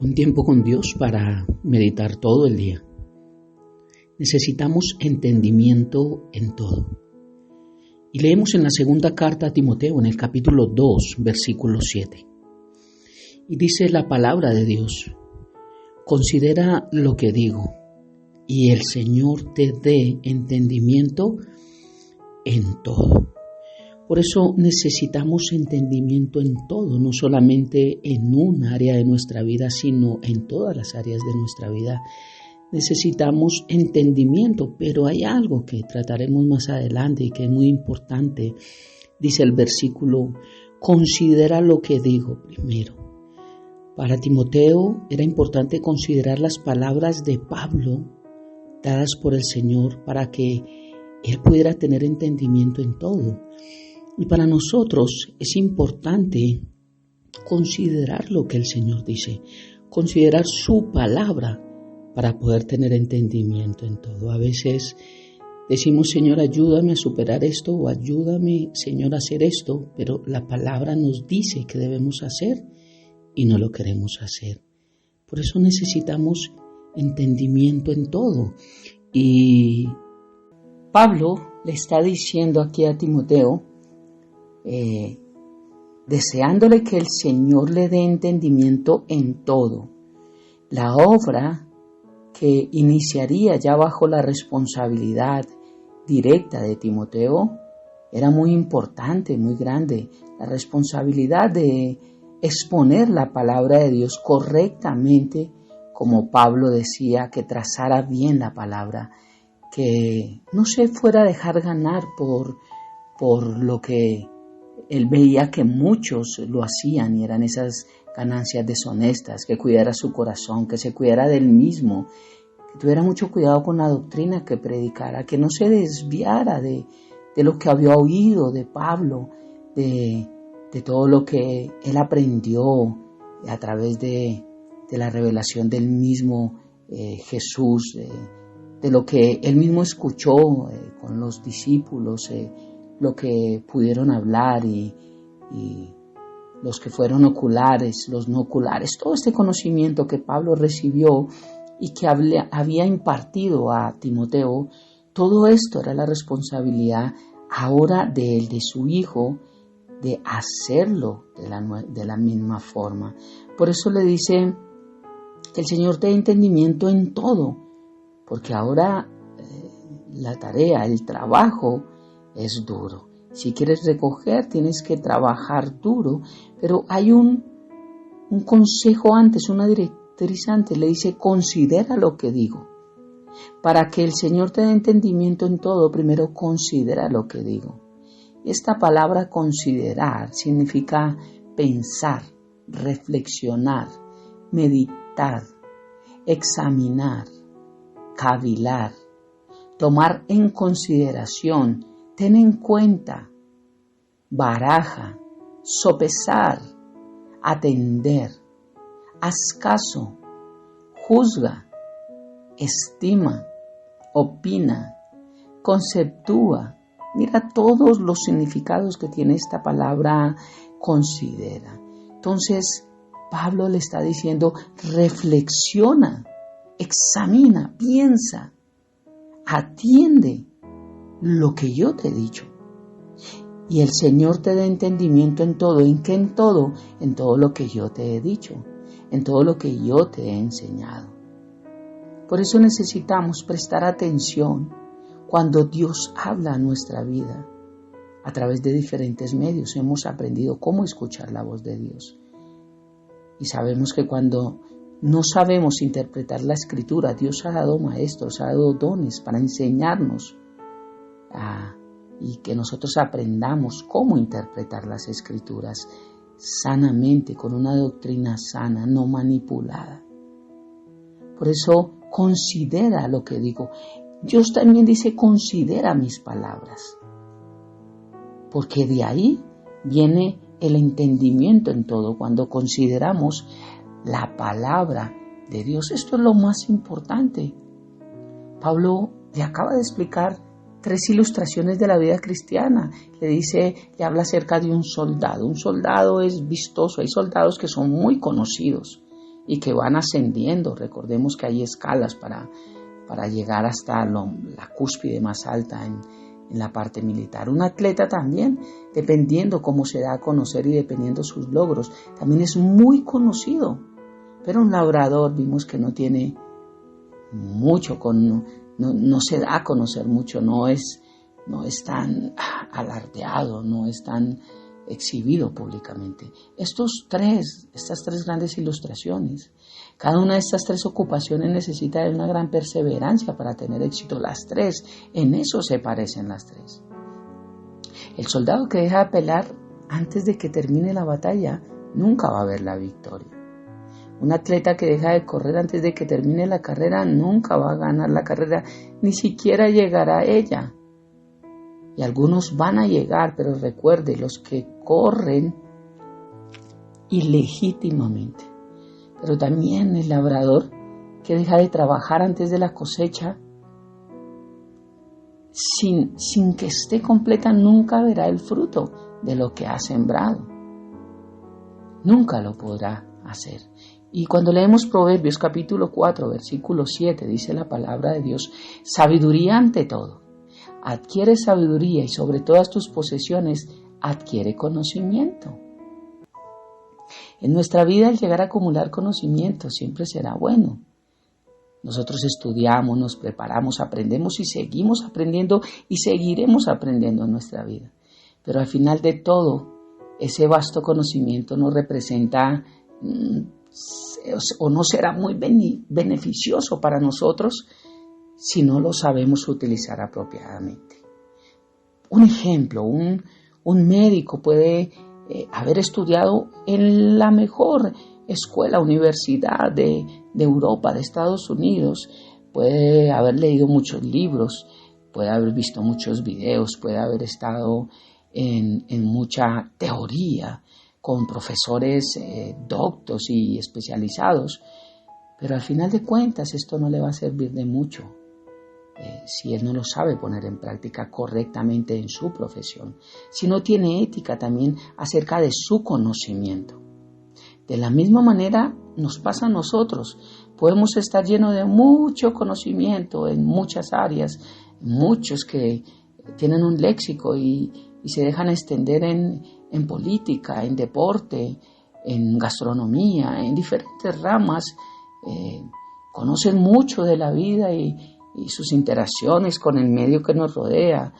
Un tiempo con Dios para meditar todo el día. Necesitamos entendimiento en todo. Y leemos en la segunda carta a Timoteo, en el capítulo 2, versículo 7. Y dice la palabra de Dios: considera lo que digo, y el Señor te dé entendimiento en todo. Por eso necesitamos entendimiento en todo, no solamente en un área de nuestra vida, sino en todas las áreas de nuestra vida. Necesitamos entendimiento, pero hay algo que trataremos más adelante y que es muy importante. Dice el versículo: considera lo que digo primero. Para Timoteo era importante considerar las palabras de Pablo dadas por el Señor para que él pudiera tener entendimiento en todo. Y para nosotros es importante considerar lo que el Señor dice, considerar su palabra para poder tener entendimiento en todo. A veces decimos: Señor, ayúdame a superar esto, o ayúdame, Señor, a hacer esto, pero la palabra nos dice que debemos hacer y no lo queremos hacer. Por eso necesitamos entendimiento en todo. Y Pablo le está diciendo aquí a Timoteo, deseándole que el Señor le dé entendimiento en todo. La obra que iniciaría ya bajo la responsabilidad directa de Timoteo era muy importante, muy grande. La responsabilidad de exponer la palabra de Dios correctamente, como Pablo decía, que trazara bien la palabra, que no se fuera a dejar ganar por lo que él veía que muchos lo hacían y eran esas ganancias deshonestas, que cuidara su corazón, que se cuidara del mismo, que tuviera mucho cuidado con la doctrina que predicara, que no se desviara de lo que había oído de Pablo, de todo lo que él aprendió a través de la revelación del mismo Jesús, de lo que él mismo escuchó con los discípulos, lo que pudieron hablar y los que fueron oculares, los no oculares, todo este conocimiento que Pablo recibió y que había impartido a Timoteo, todo esto era la responsabilidad ahora de él, de su hijo, de hacerlo de la misma forma. Por eso le dice que el Señor te dé entendimiento en todo, porque ahora la tarea, el trabajo es duro. Si quieres recoger, tienes que trabajar duro, pero hay un consejo antes, una directriz antes. Le dice: considera lo que digo. Para que el Señor te dé entendimiento en todo, primero considera lo que digo. Esta palabra considerar significa pensar, reflexionar, meditar, examinar, cavilar, tomar en consideración, ten en cuenta, baraja, sopesar, atender, haz caso, juzga, estima, opina, conceptúa. Mira todos los significados que tiene esta palabra considera. Entonces, Pablo le está diciendo: reflexiona, examina, piensa, atiende lo que yo te he dicho. Y el Señor te dé entendimiento en todo. ¿En qué en todo? En todo lo que yo te he dicho, en todo lo que yo te he enseñado. Por eso necesitamos prestar atención cuando Dios habla a nuestra vida. A través de diferentes medios hemos aprendido cómo escuchar la voz de Dios. Y sabemos que cuando no sabemos interpretar la Escritura, Dios ha dado maestros, ha dado dones para enseñarnos y que nosotros aprendamos cómo interpretar las Escrituras sanamente, con una doctrina sana, no manipulada. Por eso considera lo que digo. Dios también dice: considera mis palabras, porque de ahí viene el entendimiento en todo, cuando consideramos la palabra de Dios. Esto es lo más importante. Pablo le acaba de explicar 3 ilustraciones de la vida cristiana. Le habla acerca de un soldado. Un soldado es vistoso. Hay soldados que son muy conocidos y que van ascendiendo. Recordemos que hay escalas para llegar hasta la cúspide más alta en la parte militar. Un atleta también, dependiendo cómo se da a conocer y dependiendo sus logros, también es muy conocido. Pero un labrador vimos que no tiene mucho, no se da a conocer mucho, no es tan alardeado, no es tan exhibido públicamente. Estas tres grandes ilustraciones, cada una de estas tres ocupaciones necesita de una gran perseverancia para tener éxito. Las tres, en eso se parecen las tres. El soldado que deja de pelear antes de que termine la batalla nunca va a ver la victoria. Un atleta que deja de correr antes de que termine la carrera nunca va a ganar la carrera, ni siquiera llegará a ella. Y algunos van a llegar, pero recuerde, los que corren ilegítimamente. Pero también el labrador que deja de trabajar antes de la cosecha, sin que esté completa, nunca verá el fruto de lo que ha sembrado. Nunca lo podrá hacer. Y cuando leemos Proverbios capítulo 4, versículo 7, dice la palabra de Dios: sabiduría ante todo. Adquiere sabiduría y sobre todas tus posesiones adquiere conocimiento. En nuestra vida, el llegar a acumular conocimiento siempre será bueno. Nosotros estudiamos, nos preparamos, aprendemos y seguimos aprendiendo y seguiremos aprendiendo en nuestra vida. Pero al final de todo, ese vasto conocimiento nos representa o no será muy beneficioso para nosotros si no lo sabemos utilizar apropiadamente. Un ejemplo, un médico puede haber estudiado en la mejor escuela, universidad de Europa, de Estados Unidos, puede haber leído muchos libros, puede haber visto muchos videos, puede haber estado en mucha teoría con profesores doctos y especializados, pero al final de cuentas esto no le va a servir de mucho si él no lo sabe poner en práctica correctamente en su profesión, si no tiene ética también acerca de su conocimiento. De la misma manera nos pasa a nosotros. Podemos estar llenos de mucho conocimiento en muchas áreas, muchos que tienen un léxico y se dejan extender en política, en deporte, en gastronomía, en diferentes ramas. Conocen mucho de la vida y sus interacciones con el medio que nos rodea,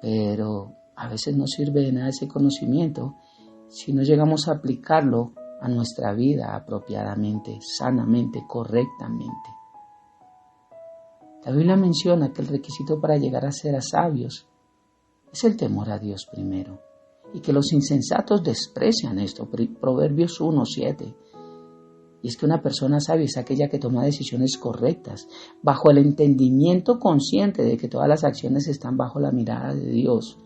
pero a veces no sirve de nada ese conocimiento si no llegamos a aplicarlo a nuestra vida apropiadamente, sanamente, correctamente. La Biblia menciona que el requisito para llegar a ser sabios es el temor a Dios primero, y que los insensatos desprecian esto. Proverbios 1:7. Y es que una persona sabia es aquella que toma decisiones correctas, bajo el entendimiento consciente de que todas las acciones están bajo la mirada de Dios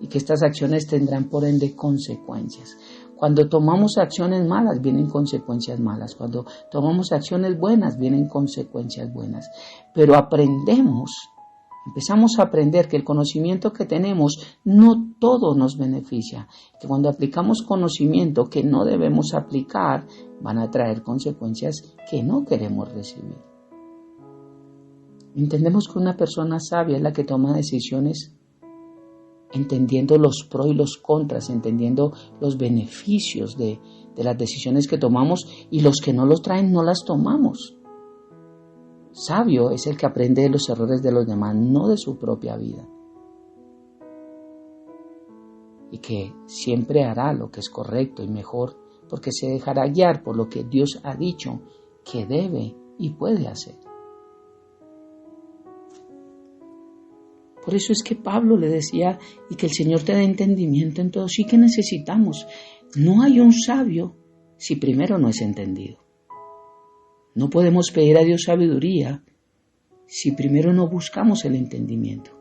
y que estas acciones tendrán por ende consecuencias. Cuando tomamos acciones malas, vienen consecuencias malas. Cuando tomamos acciones buenas, vienen consecuencias buenas. Pero empezamos a aprender que el conocimiento que tenemos no todo nos beneficia, que cuando aplicamos conocimiento que no debemos aplicar, van a traer consecuencias que no queremos recibir. Entendemos que una persona sabia es la que toma decisiones entendiendo los pros y los contras, entendiendo los beneficios de las decisiones que tomamos, y los que no los traen no las tomamos. Sabio es el que aprende de los errores de los demás, no de su propia vida. Y que siempre hará lo que es correcto y mejor, porque se dejará guiar por lo que Dios ha dicho que debe y puede hacer. Por eso es que Pablo le decía, y que el Señor te dé entendimiento en todo. Sí que necesitamos. No hay un sabio si primero no es entendido. No podemos pedir a Dios sabiduría si primero no buscamos el entendimiento.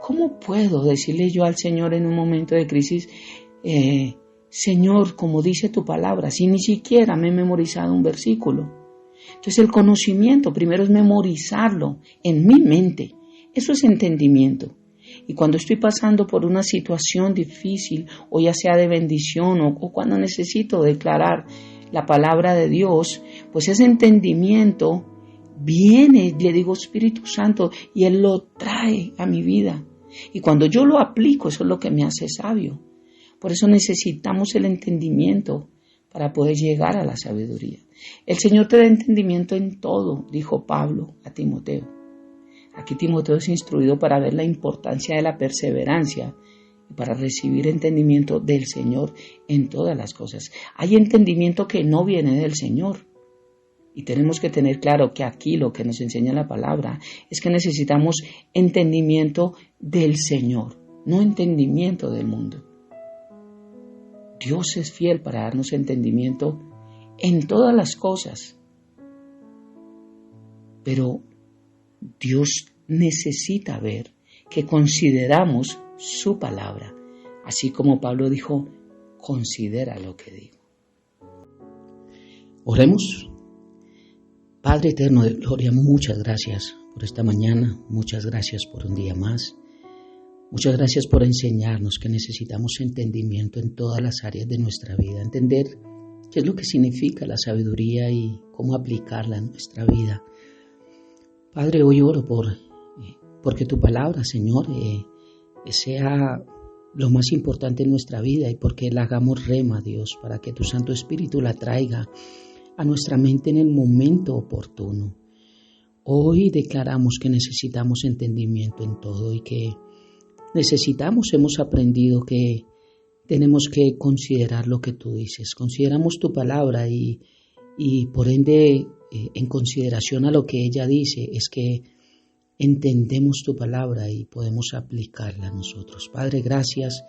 ¿Cómo puedo decirle yo al Señor en un momento de crisis, Señor, como dice tu palabra, si ni siquiera me he memorizado un versículo? Entonces el conocimiento primero es memorizarlo en mi mente. Eso es entendimiento. Y cuando estoy pasando por una situación difícil, o ya sea de bendición, o cuando necesito declarar la palabra de Dios, pues ese entendimiento viene, le digo Espíritu Santo, y Él lo trae a mi vida. Y cuando yo lo aplico, eso es lo que me hace sabio. Por eso necesitamos el entendimiento para poder llegar a la sabiduría. El Señor te da entendimiento en todo, dijo Pablo a Timoteo. Aquí Timoteo es instruido para ver la importancia de la perseverancia y para recibir entendimiento del Señor en todas las cosas. Hay entendimiento que no viene del Señor. Y tenemos que tener claro que aquí lo que nos enseña la palabra es que necesitamos entendimiento del Señor, no entendimiento del mundo. Dios es fiel para darnos entendimiento en todas las cosas. Pero Dios necesita ver que consideramos su palabra. Así como Pablo dijo, considera lo que digo. Oremos. Padre eterno de gloria, muchas gracias por esta mañana, muchas gracias por un día más, muchas gracias por enseñarnos que necesitamos entendimiento en todas las áreas de nuestra vida, entender qué es lo que significa la sabiduría y cómo aplicarla en nuestra vida. Padre, hoy oro porque tu palabra, Señor, sea lo más importante en nuestra vida y porque la hagamos rema, Dios, para que tu Santo Espíritu la traiga a nuestra mente en el momento oportuno. Hoy declaramos que necesitamos entendimiento en todo y que hemos aprendido que tenemos que considerar lo que tú dices. Consideramos tu palabra y por ende, en consideración a lo que ella dice, es que entendemos tu palabra y podemos aplicarla a nosotros. Padre, gracias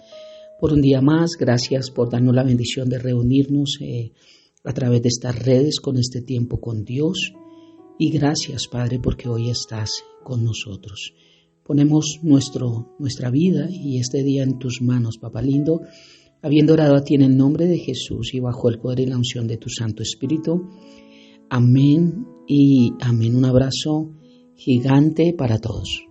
por un día más, gracias por darnos la bendición de reunirnos a través de estas redes con este tiempo con Dios. Y gracias, Padre, porque hoy estás con nosotros. Ponemos nuestra vida y este día en tus manos, Papá lindo, habiendo orado a ti en el nombre de Jesús y bajo el poder y la unción de tu Santo Espíritu. Amén y amén. Un abrazo gigante para todos.